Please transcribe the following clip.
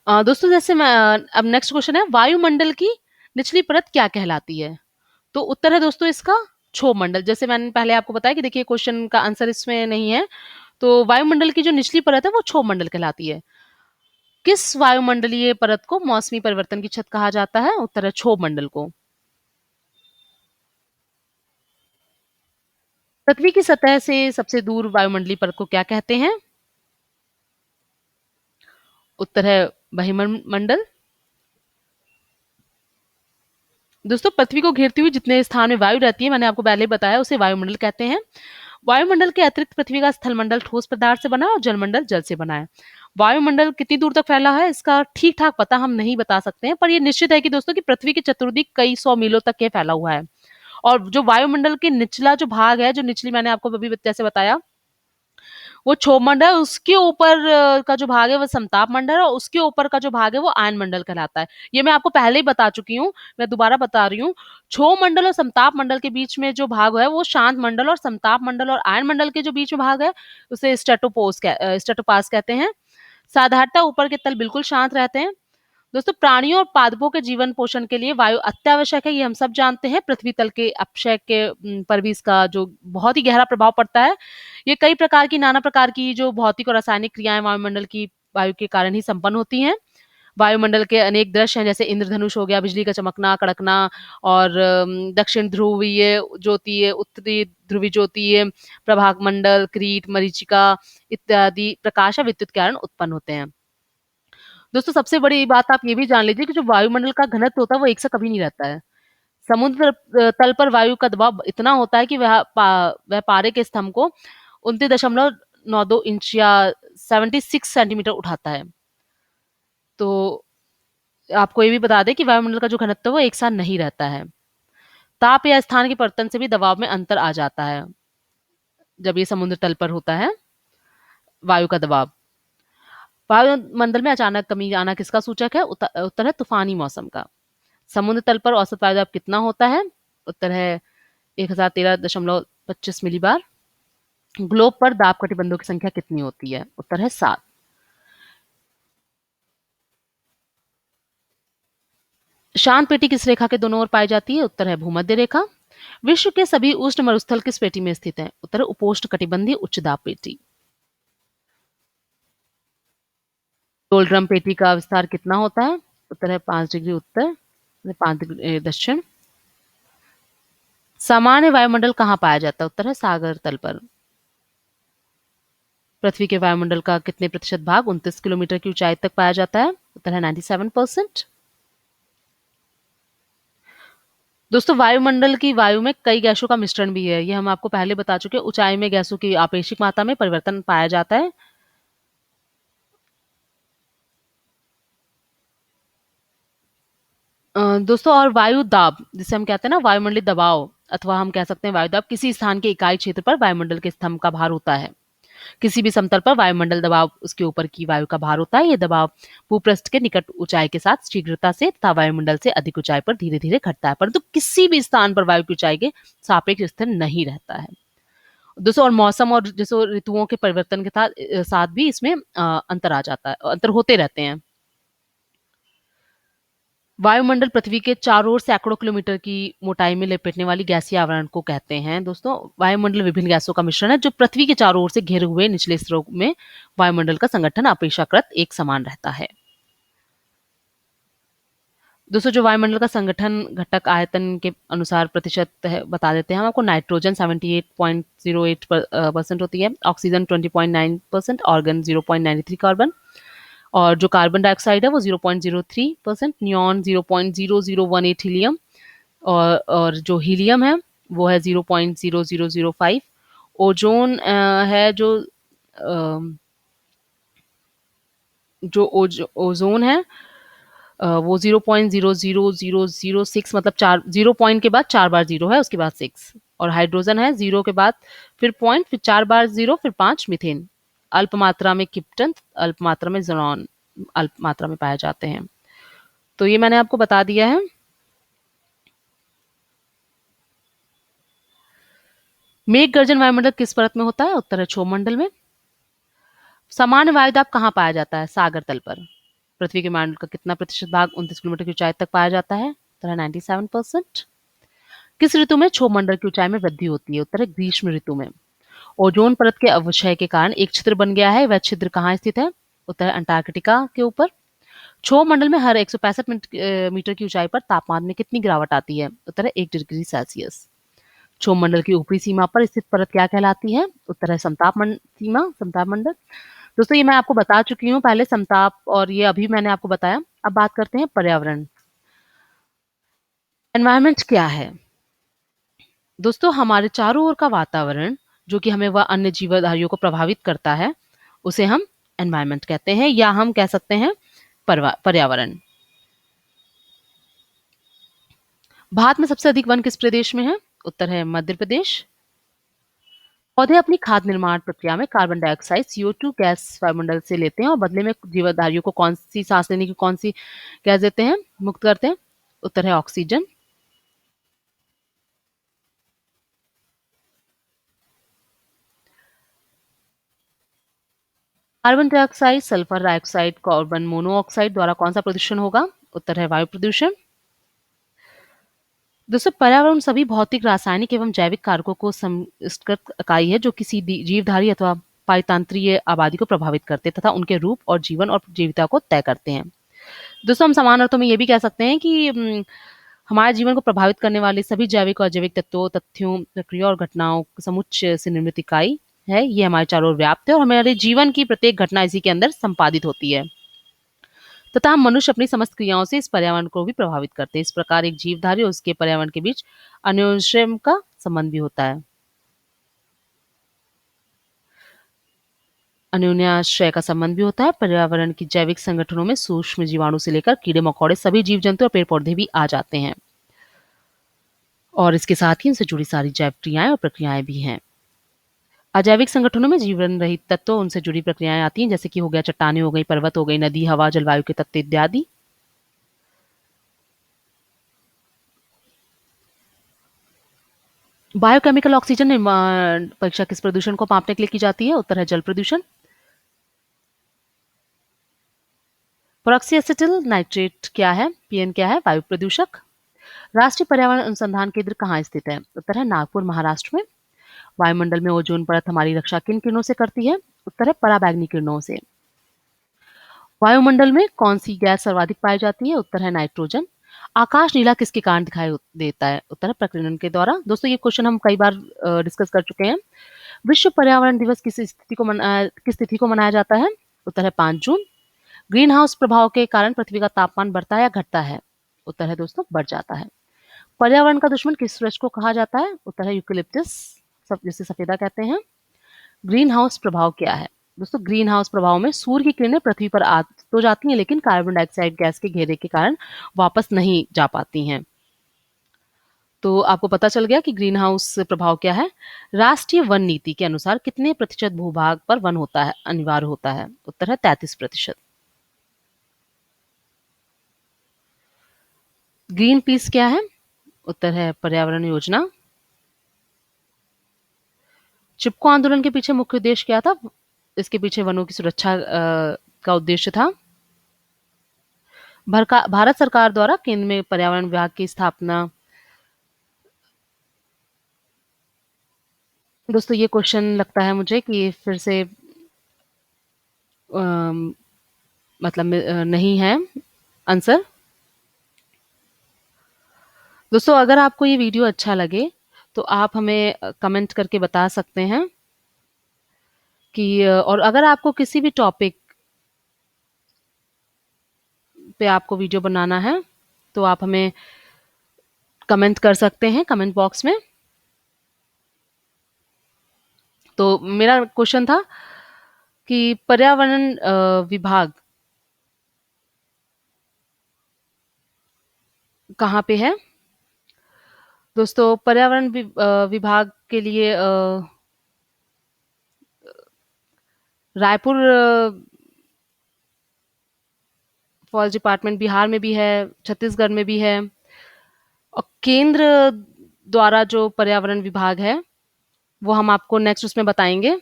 दोस्तों जैसे मैं अब नेक्स्ट क्वेश्चन है, वायुमंडल की निचली परत क्या कहलाती है? तो उत्तर है दोस्तों इसका क्षोभमंडल। जैसे मैंने पहले आपको बताया कि देखिए क्वेश्चन का आंसर इसमें नहीं है। तो वायुमंडल की जो निचली परत है वो क्षोभमंडल कहलाती है। किस वायुमंडलीय परत को मौसमी परिवर्तन की छत कहा जाता है? उत्तर है क्षोभमंडल को। पृथ्वी की सतह से सबसे दूर वायुमंडलीय परत को क्या कहते हैं? उत्तर है बहिर्मंडल। दोस्तों पृथ्वी को घेरती हुई जितने स्थान में वायु रहती है, मैंने आपको पहले ही बताया, उसे वायुमंडल कहते हैं। वायुमंडल के अतिरिक्त पृथ्वी का स्थलमंडल ठोस पदार्थ से बना है और जलमंडल जल से बना है। वायुमंडल कितनी दूर तक फैला है इसका ठीक ठाक पता हम नहीं बता सकते हैं, पर यह निश्चित है कि दोस्तों कि पृथ्वी के चतुर्दिक कई सौ मीलों तक ये फैला हुआ है। और जो वायुमंडल के निचला जो भाग है, जो निचली मैंने आपको अभी जैसे बताया, वो क्षोभमंडल है। उसके ऊपर का जो भाग है वो समताप मंडल है, और उसके ऊपर का जो भाग है वो आयन मंडल कहलाता है। ये मैं आपको पहले ही बता चुकी हूँ, मैं दोबारा बता रही हूँ। क्षोभ मंडल और समताप मंडल के बीच में जो भाग है वो शांत मंडल, और समताप मंडल और आयन मंडल के जो बीच में भाग है उसे स्ट्रेटोपास कहते हैं। साधारणतः ऊपर के तल बिल्कुल शांत रहते हैं। दोस्तों प्राणियों और पादपों के जीवन पोषण के लिए वायु अत्यावश्यक है, ये हम सब जानते हैं। पृथ्वी तल के अपक्षय के पर भी इसका जो बहुत ही गहरा प्रभाव पड़ता है। ये कई प्रकार की नाना प्रकार की जो भौतिक और रासायनिक क्रियाएं वायुमंडल की वायु के कारण ही संपन्न होती हैं। वायुमंडल के अनेक दृश्य हैं, जैसे इंद्रधनुष हो गया, बिजली का चमकना, कड़कना, और दक्षिण ध्रुवीय ज्योतीय, उत्तरी ध्रुवीय ज्योतीय, प्रभाग मंडल, क्रीट, मरीचिका इत्यादि प्रकाश और विद्युत के कारण उत्पन्न होते हैं। दोस्तों सबसे बड़ी बात आप ये भी जान लीजिए कि जो वायुमंडल का घनत्व होता है वो एक सा कभी नहीं रहता है। समुद्र तल पर वायु का दबाव इतना होता है कि वह पारे के स्तंभ को 29.92 इंच या 76 सेंटीमीटर उठाता है। तो आपको ये भी बता दें कि वायुमंडल का जो घनत्व है वो एक साथ नहीं रहता है। ताप या स्थान के परिवर्तन से भी दबाव में अंतर आ जाता है जब ये समुद्र तल पर होता है वायु का दबाव। वायुमंडल में अचानक कमी आना किसका सूचक है? उत्तर है तूफानी मौसम का। समुद्र तल पर औसत वायु दाब कितना होता है? उत्तर है 1013.25 मिलीबार। ग्लोब पर दाब कटिबंधों की संख्या कितनी होती है? उत्तर है 7। शांत पेटी किस रेखा के दोनों ओर पाई जाती है? उत्तर है भूमध्य रेखा। विश्व के सभी उष्ण मरुस्थल किस पेटी में स्थित है? उत्तर है उपोष्ण कटिबंधीय उच्च दाब पेटी। डोलड्रम पेटी का विस्तार कितना होता है? उत्तर है 5 डिग्री उत्तर, 5 डिग्री दक्षिण। सामान्य वायुमंडल कहाँ पाया जाता है? उत्तर है सागर तल पर। पृथ्वी के वायुमंडल का कितने प्रतिशत भाग 29 किलोमीटर की ऊंचाई तक पाया जाता है? उत्तर है 97%। दोस्तों वायुमंडल की वायु में कई गैसों का मिश्रण भी है, ये हम आपको पहले बता चुके हैं। ऊंचाई में गैसों की आपेक्षिक मात्रा में परिवर्तन पाया जाता है। दोस्तों और वायु दाब जिसे हम कहते हैं ना वायुमंडलीय दबाव, अथवा हम कह सकते हैं वायु दाब, किसी स्थान के इकाई क्षेत्र पर वायुमंडल के स्तंभ का भार होता है। किसी भी समतल पर वायुमंडल दबाव उसके ऊपर की वायु का भार होता है। यह दबाव भूपृष्ठ के निकट ऊंचाई के साथ शीघ्रता से तथा वायुमंडल से अधिक ऊंचाई पर धीरे धीरे घटता है, परंतु किसी भी स्थान पर वायु की ऊंचाई के सापेक्ष स्थिर नहीं रहता है। दोस्तों और मौसम और जैसे ऋतुओं के परिवर्तन के साथ साथ भी इसमें अंतर आ जाता है, अंतर होते रहते हैं। वायुमंडल पृथ्वी के चारों ओर सैकड़ों किलोमीटर की मोटाई में लपेटने वाली गैसीय आवरण को कहते हैं। दोस्तों वायुमंडल विभिन्न गैसों का मिश्रण है जो पृथ्वी के चारों ओर से घिरे हुए निचले स्तरों में वायुमंडल का संगठन अपेक्षाकृत एक समान रहता है। दोस्तों जो वायुमंडल का संगठन घटक आयतन के अनुसार प्रतिशत है बता देते हैं हम आपको। नाइट्रोजन 78.08% होती है, ऑक्सीजन 20.9%, ऑर्गन 0.93 कार्बन, और जो कार्बन डाइऑक्साइड है वो 0.03%, नियॉन 0.0018 हीलियम, और जो हीलियम है वो है 0.0005। ओजोन है जो ओजोन है वो 0.00006, मतलब 4 जीरो पॉइंट के बाद 4 बार जीरो है, उसके बाद 6। और हाइड्रोजन है जीरो के बाद फिर पॉइंट, फिर 4 बार जीरो, फिर 5 मीथेन। अल्प मात्रा में क्रिप्टन, अल्प मात्रा में ज़ेनॉन अल्प मात्रा में पाए जाते हैं। तो ये मैंने आपको बता दिया है। मेघ गर्जन वायुमंडल किस परत में होता है? उत्तर है क्षोभ मंडल में। सामान्य वायुदाब कहाँ पाया जाता है? सागर तल पर। पृथ्वी के मंडल का कितना प्रतिशत भाग 29 किलोमीटर की ऊंचाई तक पाया जाता है? उत्तर है 97%। किस ऋतु में क्षोभ मंडल की ऊंचाई में वृद्धि होती है? उत्तर है ग्रीष्म ऋतु में। ओजोन परत के अवक्षय के कारण एक छिद्र बन गया है, वह छिद्र कहाँ स्थित है? उत्तर है अंटार्कटिका के ऊपर। क्षोभ मंडल में हर 165 मीटर की ऊंचाई पर तापमान में कितनी गिरावट आती है? उत्तर है 1 डिग्री सेल्सियस। क्षोभ मंडल की ऊपरी सीमा पर स्थित परत क्या कहलाती है? उत्तर है समताप मंडल। दोस्तों ये मैं आपको बता चुकी हूँ पहले समताप, और ये अभी मैंने आपको बताया। अब बात करते हैं पर्यावरण। एनवायरनमेंट क्या है? दोस्तों हमारे चारों ओर का वातावरण जो कि हमें व अन्य जीवधारियों को प्रभावित करता है, उसे हम एनवायरनमेंट कहते हैं, या हम कह सकते हैं पर्यावरण। भारत में सबसे अधिक वन किस प्रदेश में है? उत्तर है मध्य प्रदेश। पौधे अपनी खाद्य निर्माण प्रक्रिया में कार्बन डाइऑक्साइड CO2 गैस वायुमंडल से लेते हैं और बदले में जीवधारियों को कौन सी सांस लेने की कौन सी गैस देते हैं, मुक्त करते हैं? उत्तर है oxygen. Carbon dioxide, sulphur dioxide, carbon monoxide द्वारा कौन सा प्रदूषण होगा? उत्तर है वायु प्रदूषण। दोस्तों पर्यावरण सभी भौतिक, रासायनिक एवं जैविक कारकों को सम्मिश्रित इकाई है जो किसी जीवधारी अथवा पारितंत्रीय आबादी को प्रभावित करते तथा उनके रूप और जीवन और जीविता को तय करते हैं। दोस्तों हम समान अर्थों में ये भी कह सकते हैं कि हमारे जीवन को प्रभावित करने वाले सभी जैविक और अजैविक तत्वों, तथ्यों, प्रक्रिया और घटनाओं समुच्चय से निर्मित इकाई है। ये हमारे चारों ओर व्याप्त है और हमारे जीवन की प्रत्येक घटना इसी के अंदर संपादित होती है तथा हम मनुष्य अपनी समस्त क्रियाओं से इस पर्यावरण को भी प्रभावित करते हैं। इस प्रकार एक जीवधारी और उसके पर्यावरण के बीच अन्योन्याश्रय का संबंध भी होता है। अन्योन्याश्रय का संबंध भी होता है। पर्यावरण की जैविक संगठनों में सूक्ष्म जीवाणु से लेकर कीड़े मकोड़े सभी जीव जंतु और पेड़ पौधे भी आ जाते हैं और इसके साथ ही इनसे जुड़ी सारी जैव क्रियाएं और प्रक्रियाएं भी हैं। अजैविक संगठनों में जीवन रहित तत्व, उनसे जुड़ी प्रक्रियाएं आती हैं, जैसे कि हो गया चट्टानें हो गई, पर्वत हो गई, नदी, हवा, जलवायु के तत्व इत्यादि। बायोकेमिकल ऑक्सीजन निर्माण परीक्षा किस प्रदूषण को मापने के लिए की जाती है? उत्तर है जल प्रदूषण। पेरोक्सीएसिटिल नाइट्रेट क्या है? PN क्या है? वायु प्रदूषक। राष्ट्रीय पर्यावरण अनुसंधान केंद्र कहाँ स्थित है? उत्तर है नागपुर, महाराष्ट्र में। वायुमंडल में ओजोन परत हमारी रक्षा किन किरणों से करती है? उत्तर है पराबैंगनी किरणों से। वायुमंडल में कौन सी गैस सर्वाधिक पाई जाती है? उत्तर है नाइट्रोजन। आकाश नीला किसके कारण दिखाई देता है? उत्तर है प्रकीर्णन के द्वारा। दोस्तों ये क्वेश्चन हम कई बार डिस्कस कर चुके हैं। विश्व पर्यावरण दिवस किस तिथि को मनाया जाता है? उत्तर है 5 जून। ग्रीन हाउस प्रभाव के कारण पृथ्वी का तापमान बढ़ता है या घटता है? उत्तर है दोस्तों बढ़ जाता है। पर्यावरण का दुश्मन किस वृक्ष को कहा जाता है? उत्तर है यूकेलिप्टस, सब जिसे सफेदा कहते हैं। ग्रीन हाउस प्रभाव क्या है? दोस्तों ग्रीन हाउस प्रभाव में सूर्य की किरणें पृथ्वी पर आ तो जाती हैं लेकिन कार्बन डाइऑक्साइड गैस के घेरे के कारण वापस नहीं जा पाती हैं। तो आपको पता चल गया कि ग्रीन हाउस प्रभाव क्या है। राष्ट्रीय वन नीति के अनुसार कितने प्रतिशत भूभाग पर वन होता है, अनिवार्य होता है? उत्तर है 33%। ग्रीन पीस क्या है? उत्तर है पर्यावरण योजना। चिपको आंदोलन के पीछे मुख्य उद्देश्य क्या था? इसके पीछे वनों की सुरक्षा का उद्देश्य था। भारत सरकार द्वारा केंद्र में पर्यावरण विभाग की स्थापना। दोस्तों ये क्वेश्चन लगता है मुझे कि फिर से मतलब नहीं है आंसर। दोस्तों अगर आपको ये वीडियो अच्छा लगे तो आप हमें कमेंट करके बता सकते हैं कि और अगर आपको किसी भी टॉपिक पे आपको वीडियो बनाना है तो आप हमें कमेंट कर सकते हैं कमेंट बॉक्स में। तो मेरा क्वेश्चन था कि पर्यावरण विभाग कहाँ पे है? दोस्तों पर्यावरण विभाग के लिए रायपुर फॉरेस्ट डिपार्टमेंट बिहार में भी है, छत्तीसगढ़ में भी है, और केंद्र द्वारा जो पर्यावरण विभाग है वो हम आपको नेक्स्ट उसमें बताएंगे।